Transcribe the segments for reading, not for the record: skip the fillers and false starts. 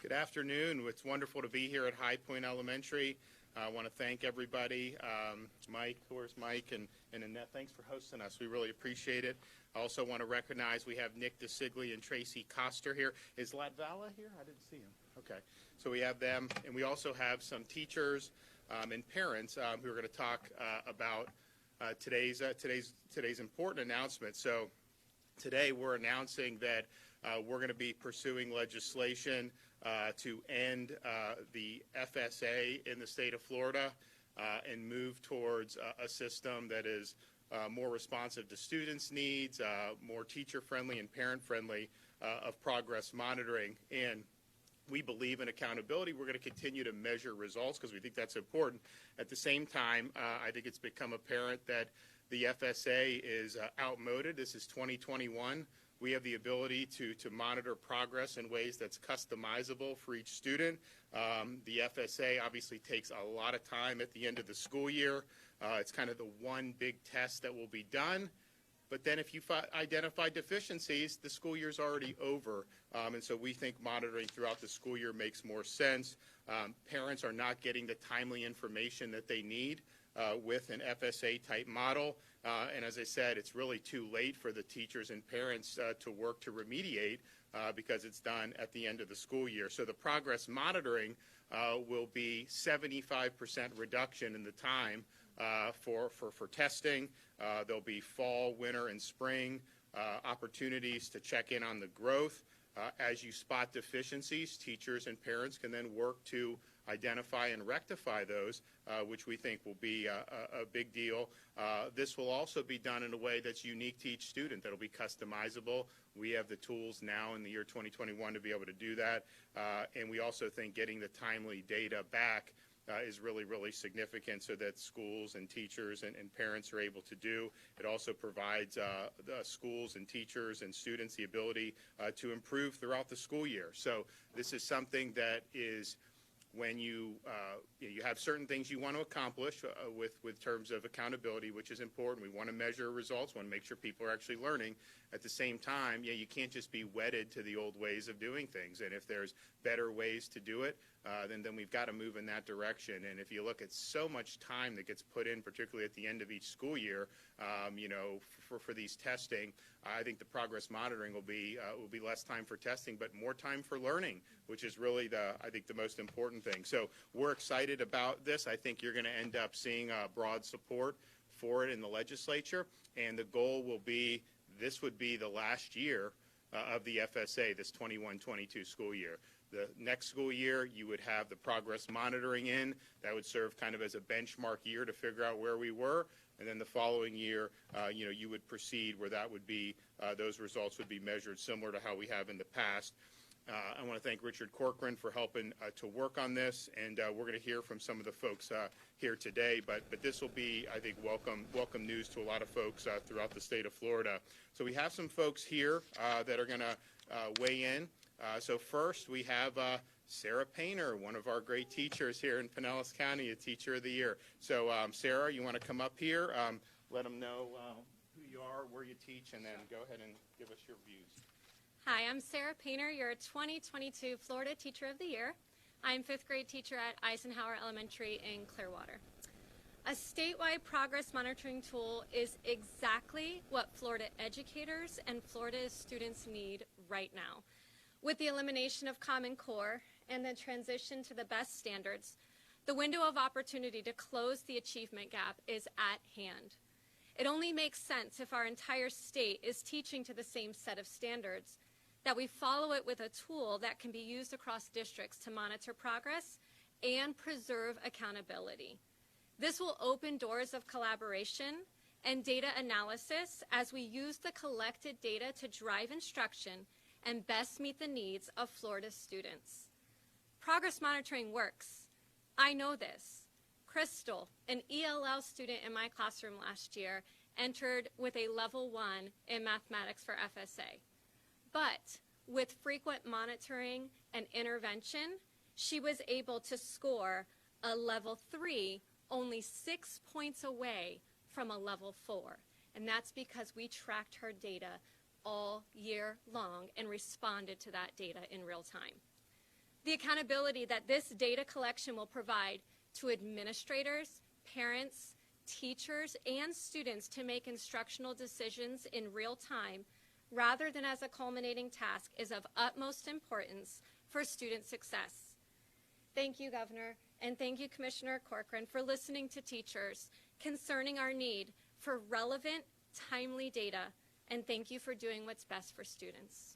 Good afternoon. It's wonderful to be here at High Point Elementary. I want to thank everybody. Mike, where's Mike, and Annette, thanks for hosting us. We really appreciate it. I also want to recognize we have Nick DeSigli and Tracy Coster here. Is Latvala here? I didn't see him. Okay. So we have them, and we also have some teachers and parents who are going to talk about today's important announcement. So today we're announcing that we're going to be pursuing legislation to end the FSA in the state of Florida and move towards a system that is more responsive to students' needs, more teacher-friendly and parent-friendly of progress monitoring. And we believe in accountability. We're going to continue to measure results because we think that's important. At the same time, I think it's become apparent that the FSA is outmoded. This is 2021. We have the ability to monitor progress in ways that's customizable for each student. The FSA obviously takes a lot of time at the end of the school year. It's kind of the one big test that will be done. But then if you identify deficiencies, the school year's already over. And so we think monitoring throughout the school year makes more sense. Parents are not getting the timely information that they need with an FSA-type model. And as I said, it's really too late for the teachers and parents to work to remediate because it's done at the end of the school year. So the progress monitoring will be 75% reduction in the time for testing. There'll be fall, winter, and spring opportunities to check in on the growth. As you spot deficiencies, teachers and parents can then work to identify and rectify those, which we think will be a big deal. This will also be done in a way that's unique to each student, that'll be customizable. We have the tools now in the year 2021 to be able to do that. And we also think getting the timely data back is really, really significant so that schools and teachers and parents are able to do. It also provides the schools and teachers and students the ability to improve throughout the school year. So this is something that is when you have certain things you want to accomplish with terms of accountability, which is important. We want to measure results, want to make sure people are actually learning. At the same time, you can't just be wedded to the old ways of doing things. And if there's better ways to do it, then we've got to move in that direction. And if you look at so much time that gets put in, particularly at the end of each school year, for these testing, I think the progress monitoring will be less time for testing, but more time for learning, which is really I think the most important thing. So we're excited about this. I think you're going to end up seeing broad support for it in the legislature, and the goal will be this would be the last year of the FSA, this 21-22 school year. The next school year, you would have the progress monitoring in. That would serve kind of as a benchmark year to figure out where we were. And then the following year, you would proceed where that would be, those results would be measured similar to how we have in the past. I want to thank Richard Corcoran for helping to work on this, and we're going to hear from some of the folks here today. But this will be, I think, welcome news to a lot of folks throughout the state of Florida. So we have some folks here that are going to weigh in. So first, we have Sarah Painter, one of our great teachers here in Pinellas County, a Teacher of the Year. So Sarah, you want to come up here, let them know who you are, where you teach, and then go ahead and give us your views. Hi, I'm Sarah Painter, your 2022 Florida Teacher of the Year. I'm 5th grade teacher at Eisenhower Elementary in Clearwater. A statewide progress monitoring tool is exactly what Florida educators and Florida students need right now. With the elimination of Common Core and the transition to the best standards, the window of opportunity to close the achievement gap is at hand. It only makes sense if our entire state is teaching to the same set of standards, that we follow it with a tool that can be used across districts to monitor progress and preserve accountability. This will open doors of collaboration and data analysis as we use the collected data to drive instruction and best meet the needs of Florida's students. Progress monitoring works. I know this. Crystal, an ELL student in my classroom last year, entered with a level 1 in mathematics for FSA. But with frequent monitoring and intervention, she was able to score a level 3 only 6 points away from a level 4. And that's because we tracked her data all year long and responded to that data in real time. The accountability that this data collection will provide to administrators, parents, teachers, and students to make instructional decisions in real time rather than as a culminating task is of utmost importance for student success. Thank you, Governor, and thank you, Commissioner Corcoran, for listening to teachers concerning our need for relevant, timely data, and thank you for doing what's best for students.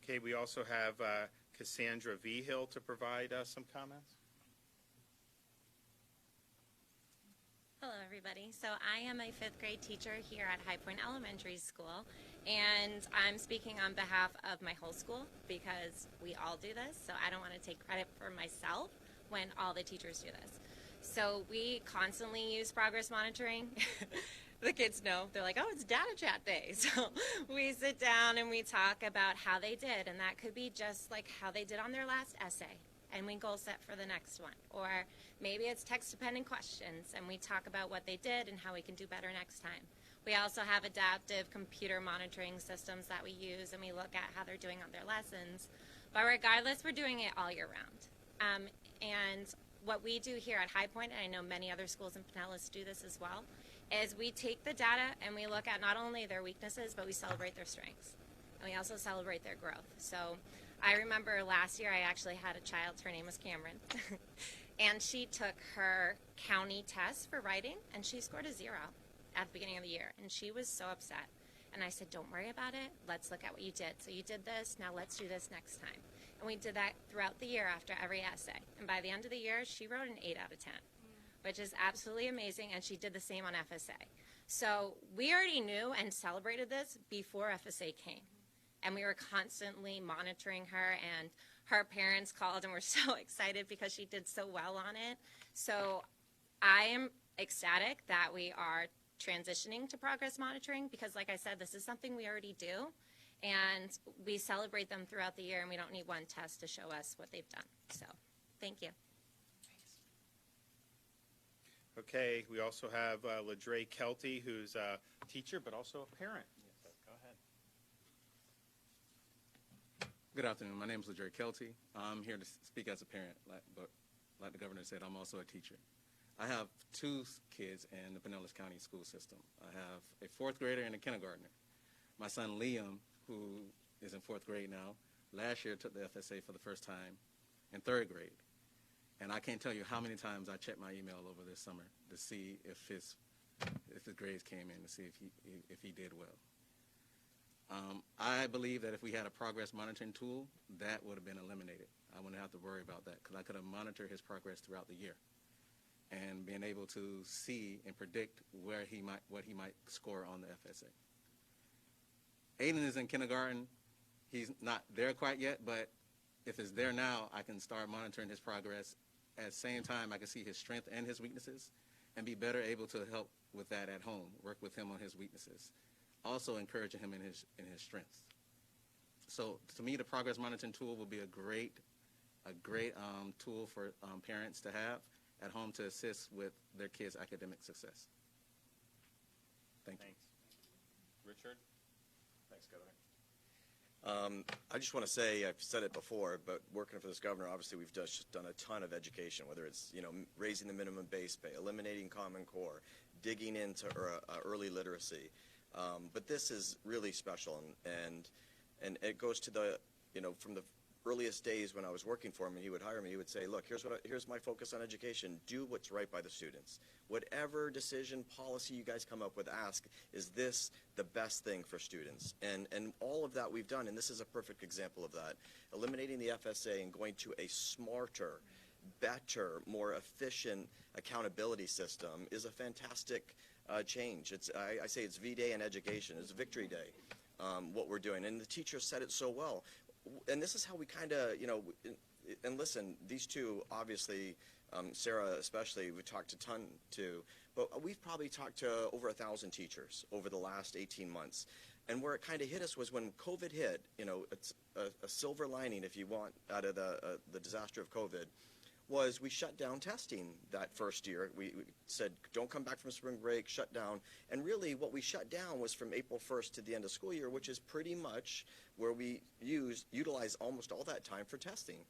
Okay, we also have Cassandra Vigil to provide some comments. Hello, everybody. So I am a fifth grade teacher here at High Point Elementary School, and I'm speaking on behalf of my whole school because we all do this, so I don't want to take credit for myself when all the teachers do this. So we constantly use progress monitoring. The kids know. They're like, oh, it's data chat day. So we sit down and we talk about how they did, and that could be just like how they did on their last essay, and we goal set for the next one. Or maybe it's text-dependent questions, and we talk about what they did and how we can do better next time. We also have adaptive computer monitoring systems that we use, and we look at how they're doing on their lessons. But regardless, we're doing it all year round. And what we do here at High Point, and I know many other schools in Pinellas do this as well, is we take the data and we look at not only their weaknesses, but we celebrate their strengths. And we also celebrate their growth. So I remember last year I actually had a child, her name was Cameron, and she took her county test for writing, and she scored a 0 at the beginning of the year, and she was so upset. And I said, don't worry about it. Let's look at what you did. So you did this. Now let's do this next time. And we did that throughout the year after every essay. And by the end of the year, she wrote an 8 out of 10, which is absolutely amazing. And she did the same on FSA. So we already knew and celebrated this before FSA came. And we were constantly monitoring her, and her parents called and were so excited because she did so well on it. So I am ecstatic that we are transitioning to progress monitoring because, like I said, this is something we already do, and we celebrate them throughout the year, and we don't need one test to show us what they've done. So thank you. Okay, we also have LaDre Kelty, who's a teacher but also a parent. Yes, go ahead. Good afternoon. My name is LaDre Kelty. I'm here to speak as a parent, but like the governor said, I'm also a teacher. I have 2 kids in the Pinellas County school system. I have a 4th grader and a kindergartner. My son Liam, who is in 4th grade now, last year took the FSA for the first time in 3rd grade. And I can't tell you how many times I checked my email over this summer to see if his grades came in, to see if he did well. I believe that if we had a progress monitoring tool, that would have been eliminated. I wouldn't have to worry about that because I could have monitored his progress throughout the year and being able to see and predict what he might score on the FSA. Aiden is in kindergarten. He's not there quite yet, but if it's there now, I can start monitoring his progress. At the same time, I can see his strength and his weaknesses and be better able to help with that at home, work with him on his weaknesses, also encouraging him in his strengths. So to me, the progress monitoring tool will be a great tool for parents to have at home to assist with their kids' academic success. Thank you. Thanks. Richard? Thanks, Governor. I just want to say, I've said it before, but working for this governor, obviously we've just done a ton of education, whether it's raising the minimum base pay, eliminating Common Core, digging into early literacy. But this is really special, and it goes to the from the earliest days when I was working for him and he would hire me, he would say, look, here's my focus on education. Do what's right by the students. Whatever decision, policy you guys come up with, ask, is this the best thing for students? And all of that we've done, and this is a perfect example of that. Eliminating the FSA and going to a smarter, better, more efficient accountability system is a fantastic change. I say it's V-Day in education. It's Victory Day, what we're doing. And the teacher said it so well. And this is how we kind of, and listen, these two, obviously, Sarah especially, we talked a ton to, but we've probably talked to over 1,000 teachers over the last 18 months. And where it kind of hit us was when COVID hit, it's a silver lining, if you want, out of the disaster of COVID, was we shut down testing that first year. We said, don't come back from spring break, shut down. And really what we shut down was from April 1st to the end of school year, which is pretty much where we utilize almost all that time for testing.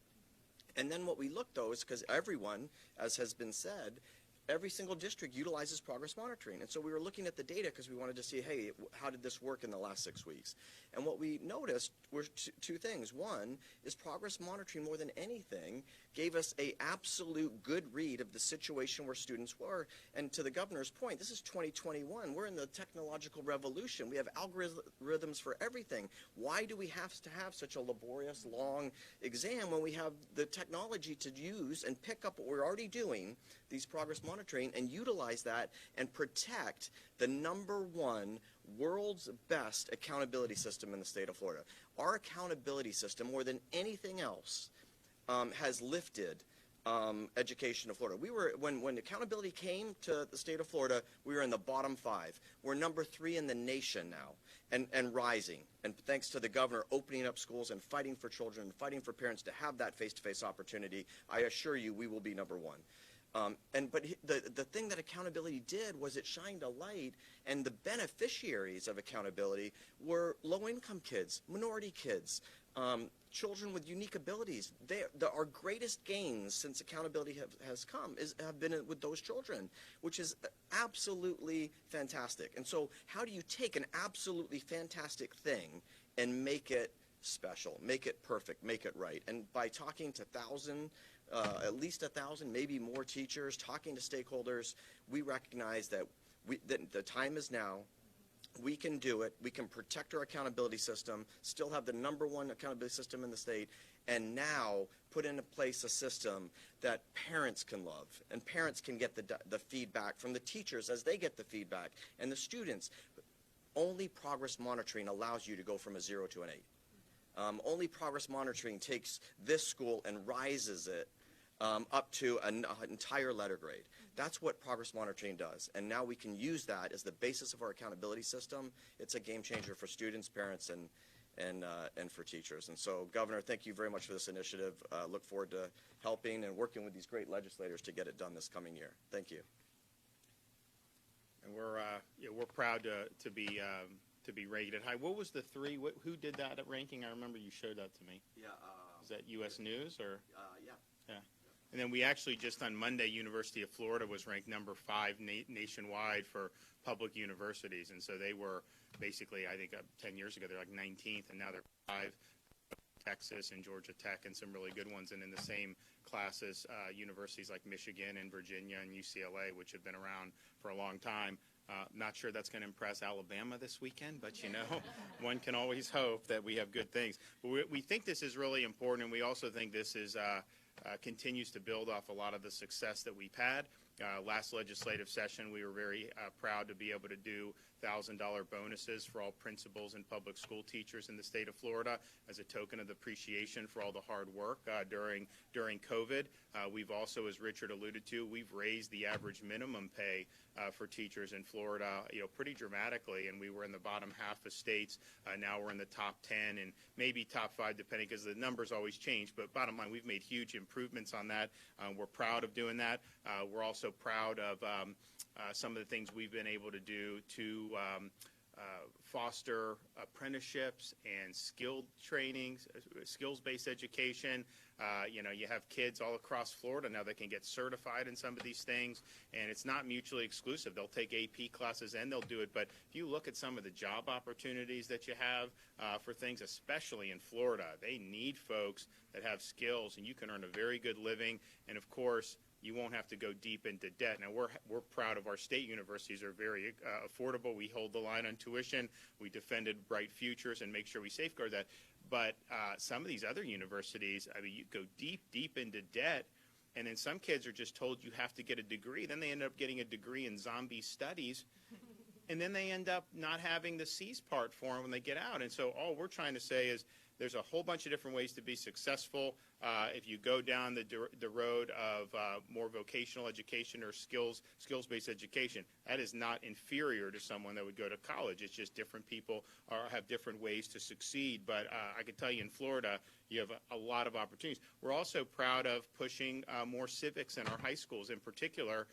And then what we looked, though, is because everyone, as has been said, every single district utilizes progress monitoring. And so we were looking at the data because we wanted to see, hey, how did this work in the last 6 weeks? And what we noticed were two things. One is progress monitoring, more than anything, gave us a absolute good read of the situation where students were. And to the governor's point, this is 2021. We're in the technological revolution. We have algorithms for everything. Why do we have to have such a laborious, long exam when we have the technology to use and pick up what we're already doing, these progress monitoring, and utilize that and protect the #1 world's best accountability system in the state of Florida? Our accountability system, more than anything else, has lifted education of Florida. We were, when accountability came to the state of Florida, we were in the bottom 5. We're #3 in the nation now, and rising. And thanks to the governor opening up schools and fighting for children, and fighting for parents to have that face-to-face opportunity, I assure you we will be #1. But the thing that accountability did was it shined a light, and the beneficiaries of accountability were low-income kids, minority kids, children with unique abilities. Our greatest gains since accountability has come have been with those children, which is absolutely fantastic. And so how do you take an absolutely fantastic thing and make it special, make it perfect, make it right? And by talking to at least 1,000, maybe more teachers, talking to stakeholders, we recognize that the time is now. We can do it. We can protect our accountability system, still have the #1 accountability system in the state, and now put into place a system that parents can love, and parents can get the feedback from the teachers as they get the feedback, and the students. Only progress monitoring allows you to go from a 0 to an 8. Only progress monitoring takes this school and rises it up to an entire letter grade. That's what progress monitoring does. And now we can use that as the basis of our accountability system. It's a game changer for students, parents, and for teachers. And so, Governor, thank you very much for this initiative. Look forward to helping and working with these great legislators to get it done this coming year. Thank you. And we're proud to be rated high. What was the 3? Who did that ranking? I remember you showed that to me. Yeah. Is that U.S. News or? Yeah. Yeah. And then we actually just on Monday, University of Florida was ranked #5 nationwide for public universities, and so they were basically, I think, 10 years ago they're like 19th, and now they're 5. Texas and Georgia Tech and some really good ones, and in the same classes, universities like Michigan and Virginia and UCLA, which have been around for a long time. Not sure that's going to impress Alabama this weekend, but one can always hope that we have good things. But we think this is really important, and we also think this is continues to build off a lot of the success that we've had. Last legislative session, we were very proud to be able to do $1,000 bonuses for all principals and public school teachers in the state of Florida as a token of appreciation for all the hard work during COVID. We've also, as Richard alluded to, we've raised the average minimum pay for teachers in Florida, pretty dramatically, and we were in the bottom half of states. Now we're in the top 10 and maybe top 5, depending, because the numbers always change. But bottom line, we've made huge improvements on that. We're proud of doing that. We're also proud of some of the things we've been able to do to foster apprenticeships and skilled trainings, skills-based education. You have kids all across Florida now that can get certified in some of these things, and it's not mutually exclusive. They'll take AP classes and they'll do it, but if you look at some of the job opportunities that you have for things, especially in Florida, they need folks that have skills, and you can earn a very good living, and of course, you won't have to go deep into debt. Now, we're proud of our state universities. They're very affordable. We hold the line on tuition. We defended bright futures and make sure we safeguard that. But some of these other universities, you go deep into debt, and then some kids are just told you have to get a degree. Then they end up getting a degree in zombie studies, and then they end up not having the C's part for them when they get out. And so all we're trying to say is there's a whole bunch of different ways to be successful. If you go down the road of more vocational education or skills-based education, that is not inferior to someone that would go to college. It's just different people have different ways to succeed. But I can tell you in Florida, you have a lot of opportunities. We're also proud of pushing more civics in our high schools. In particular,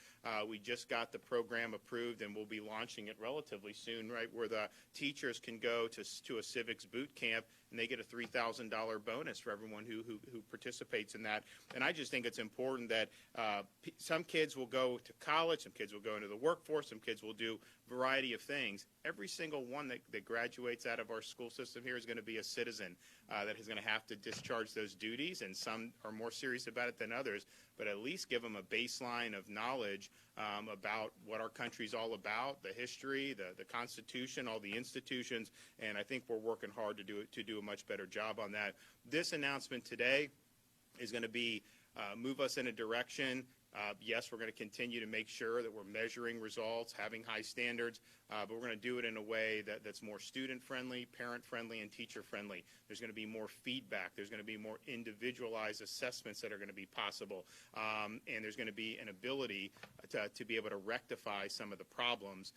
we just got the program approved, and we'll be launching it relatively soon, right, where the teachers can go to a civics boot camp, and they get a $3,000 bonus for everyone who participates in that. And I just think it's important that some kids will go to college, some kids will go into the workforce, some kids will do a variety of things. Every single one that graduates out of our school system here is going to be a citizen that is going to have to discharge those duties, and some are more serious about it than others, but at least give them a baseline of knowledge about what our country's all about, the history, the Constitution, all the institutions, and I think we're working hard to do a much better job on that. This announcement today is going to be move us in a direction. Yes, we're going to continue to make sure that we're measuring results, having high standards, but we're going to do it in a way that's more student-friendly, parent-friendly, and teacher-friendly. There's going to be more feedback. There's going to be more individualized assessments that are going to be possible, and there's going to be an ability to be able to rectify some of the problems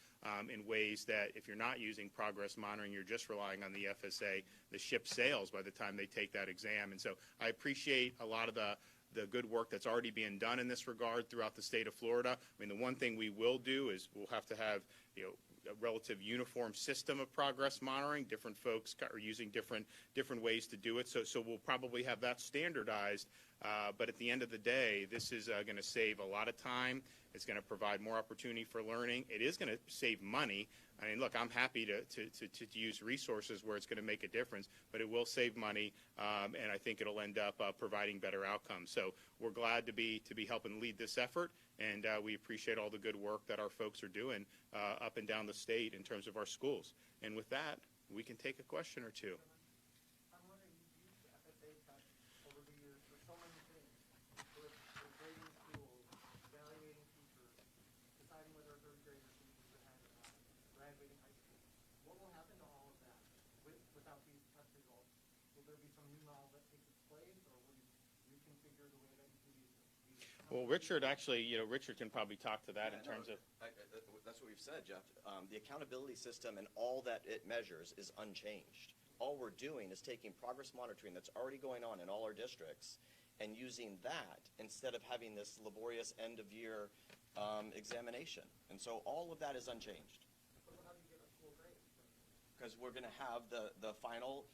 in ways that if you're not using progress monitoring, you're just relying on the FSA, the ship sails by the time they take that exam. And so I appreciate a lot of the good work that's already being done in this regard throughout the state of Florida. I mean, the one thing we will do is we'll have to have, a relative uniform system of progress monitoring. Different folks are using different ways to do it, so we'll probably have that standardized. But at the end of the day, this is going to save a lot of time. It's going to provide more opportunity for learning. It is going to save money. I mean, look, I'm happy to use resources where it's going to make a difference, but it will save money, and I think it'll end up providing better outcomes. So we're glad to be helping lead this effort, and we appreciate all the good work that our folks are doing up and down the state in terms of our schools. And with that, we can take a question or two. I'm wondering, you've used FSA tests over the years for so many things, for grading schools, evaluating teachers, deciding whether a third grader should be ahead or not, graduating high school. What will happen to all of that without these test results? Will there be some new model that takes its place, or will you reconfigure the way that you do these? Well, Richard, actually, Richard can probably talk to that in terms of. That's what we've said, Jeff. The accountability system and all that it measures is unchanged. All we're doing is taking progress monitoring that's already going on in all our districts and using that instead of having this laborious end-of-year examination. And so all of that is unchanged. But how do you get a school grade? Because we're going to have the final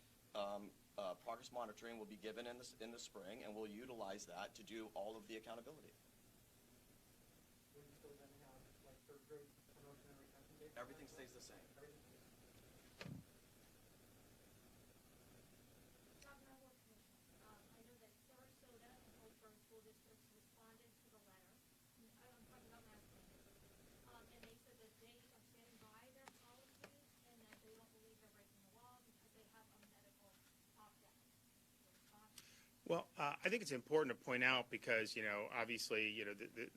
progress monitoring will be given in the spring, and we'll utilize that to do all of the accountability. Will you still then have like third grade promotion and retention dates? Everything stays the same. Governor Wolfson, I know that Sarasota and Oakburn school districts responded to the letter. I'm talking about mask mandates. And they said that they are standing by their policies and that they don't believe they're breaking the law because they have a medical opt-out. Well, I think it's important to point out because, obviously,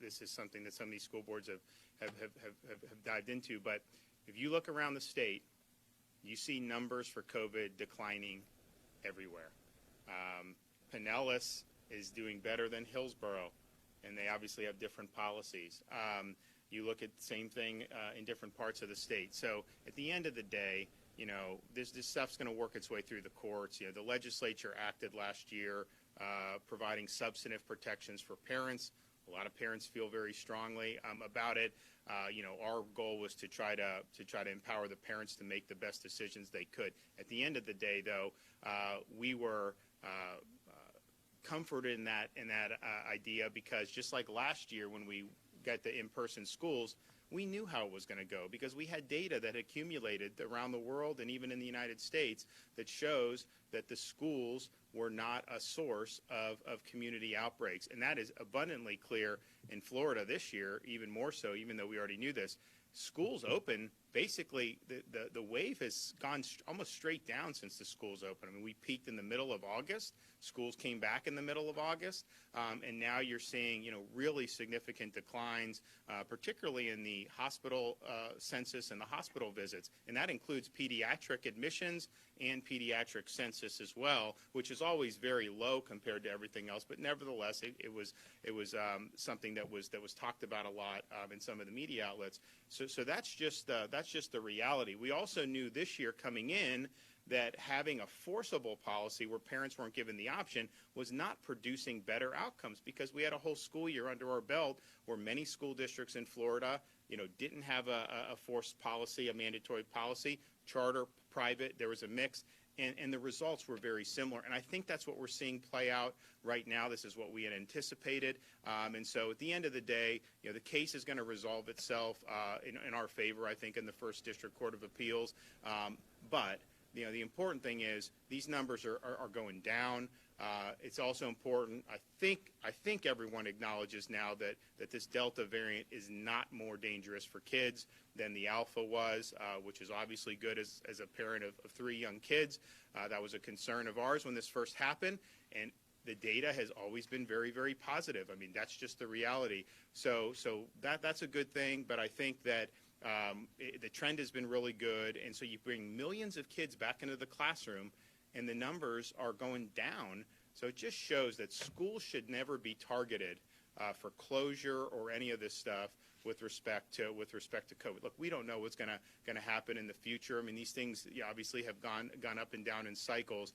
this is something that some of these school boards have dived into. But if you look around the state, you see numbers for COVID declining everywhere. Pinellas is doing better than Hillsborough, and they obviously have different policies. You look at the same thing in different parts of the state. So at the end of the day, this stuff's going to work its way through the courts. The legislature acted last year providing substantive protections for parents. A lot of parents feel very strongly about it. Our goal was to try to empower the parents to make the best decisions they could. At the end of the day, though, we were comforted in that idea because just like last year when we got the in-person schools, we knew how it was going to go because we had data that accumulated around the world and even in the United States that shows that the schools were not a source of community outbreaks. And that is abundantly clear in Florida this year, even more so, even though we already knew this. Schools open basically the wave has gone almost straight down since the schools opened. I mean, we peaked in the middle of August. Schools came back in the middle of August, and now you're seeing, really significant declines, particularly in the hospital census and the hospital visits, and that includes pediatric admissions and pediatric census as well, which is always very low compared to everything else. But nevertheless, it was something that was talked about a lot in some of the media outlets. So that's just the reality. We also knew this year coming in that having a forcible policy where parents weren't given the option was not producing better outcomes, because we had a whole school year under our belt where many school districts in Florida, didn't have a forced policy, a mandatory policy, charter, private, there was a mix, and the results were very similar. And I think that's what we're seeing play out right now. This is what we had anticipated. And so at the end of the day, the case is going to resolve itself in our favor, I think, in the First District Court of Appeals. But the important thing is these numbers are going down. It's also important. I think everyone acknowledges now that this Delta variant is not more dangerous for kids than the Alpha was, which is obviously good as a parent of 3 young kids. That was a concern of ours when this first happened, and the data has always been very, very positive. I mean, that's just the reality. So that's a good thing, but I think that the trend has been really good, and so you bring millions of kids back into the classroom, and the numbers are going down. So it just shows that schools should never be targeted for closure or any of this stuff with respect to COVID. Look, we don't know what's going to happen in the future. I mean, these things obviously have gone up and down in cycles.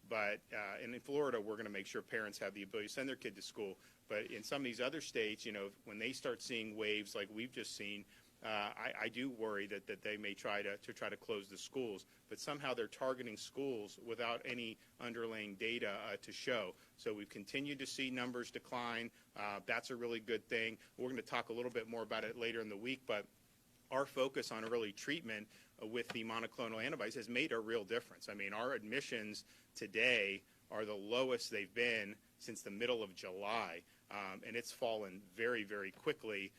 But in Florida, we're going to make sure parents have the ability to send their kid to school. But in some of these other states, when they start seeing waves like we've just seen, I do worry that they may try to close the schools, but somehow they're targeting schools without any underlying data to show. So we've continued to see numbers decline. That's a really good thing. We're going to talk a little bit more about it later in the week, but our focus on early treatment with the monoclonal antibodies has made a real difference. I mean, our admissions today are the lowest they've been since the middle of July, and it's fallen very, very quickly.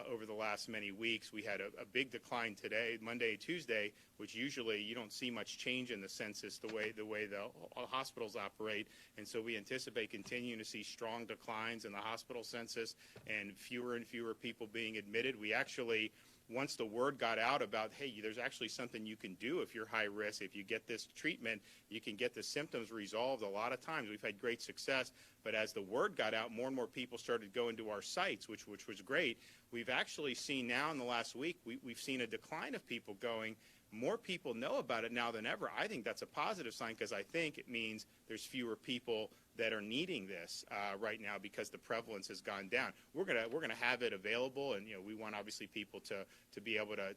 Over the last many weeks. We had a big decline today, Monday, Tuesday, which usually you don't see much change in the census the way the hospitals operate, and so we anticipate continuing to see strong declines in the hospital census and fewer people being admitted. We actually, once the word got out about, hey, there's actually something you can do if you're high risk, if you get this treatment, you can get the symptoms resolved. A lot of times we've had great success, but as the word got out, more and more people started going to our sites, which was great. We've actually seen now in the last week, we've seen a decline of people going. More people know about it now than ever. I think that's a positive sign, because I think it means there's fewer people that are needing this right now because the prevalence has gone down. We're gonna have it available, and we want obviously people to be able to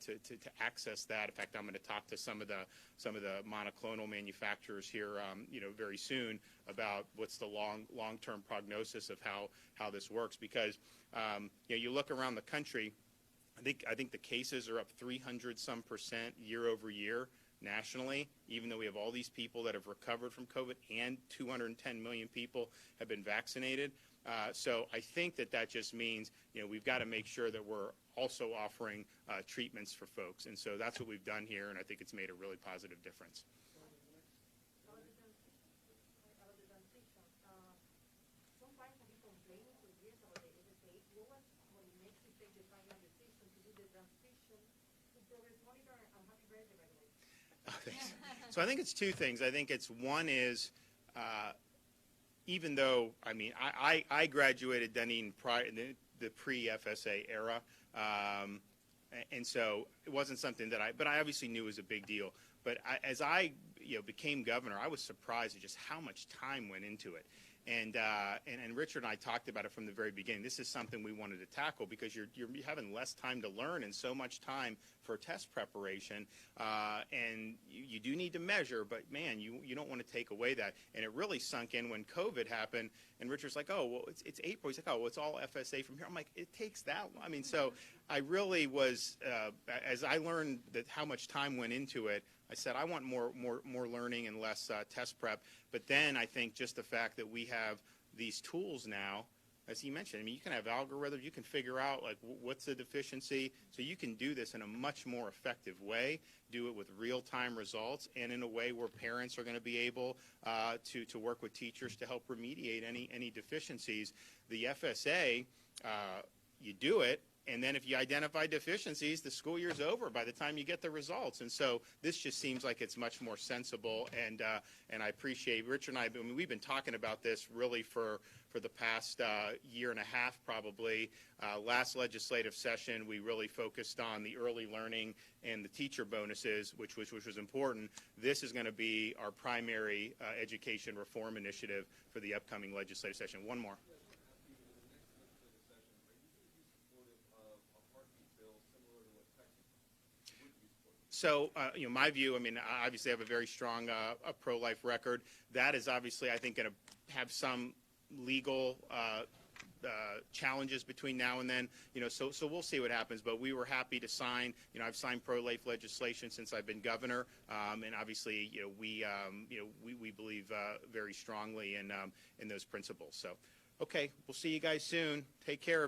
access that. In fact, I'm going to talk to some of the monoclonal manufacturers here very soon about what's the long-term prognosis of how this works, because you look around the country. I think the cases are up 300% year over year nationally, even though we have all these people that have recovered from COVID and 210 million people have been vaccinated. So I think that just means we've got to make sure that we're also offering treatments for folks, and so that's what we've done here, and I think it's made a really positive difference. So I think it's 2 things. I think it's one is, even though, I mean, I graduated Dunedin in the pre-FSA era, and so it wasn't something but I obviously knew it was a big deal. But as I became governor, I was surprised at just how much time went into it. And Richard and I talked about it from the very beginning. This is something we wanted to tackle because you're having less time to learn and so much time for test preparation. And you do need to measure, but man, you don't want to take away that. And it really sunk in when COVID happened. And Richard's like, oh, well, it's April. He's like, oh, well, it's all FSA from here. I'm like, it takes that long. I mean, so I really was, as I learned how much time went into it, I said, I want more learning and less test prep. But then I think just the fact that we have these tools now as he mentioned, I mean, you can have algorithms, you can figure out like what's the deficiency, so you can do this in a much more effective way, do it with real-time results, and in a way where parents are going to be able to work with teachers to help remediate any deficiencies. The FSA, you do it, and then if you identify deficiencies, the school year's over by the time you get the results. And so this just seems like it's much more sensible, and I appreciate Richard and I mean, we've been talking about this really for the past year and a half probably. Last legislative session, we really focused on the early learning and the teacher bonuses, which was important. This is going to be our primary education reform initiative for the upcoming legislative session. One more. So, my view, I mean, I obviously have a very strong pro-life record. That is obviously, I think, going to have some legal challenges between now and then. So we'll see what happens. But we were happy to sign. I've signed pro-life legislation since I've been governor, and obviously, we believe very strongly in those principles. So, okay, we'll see you guys soon. Take care.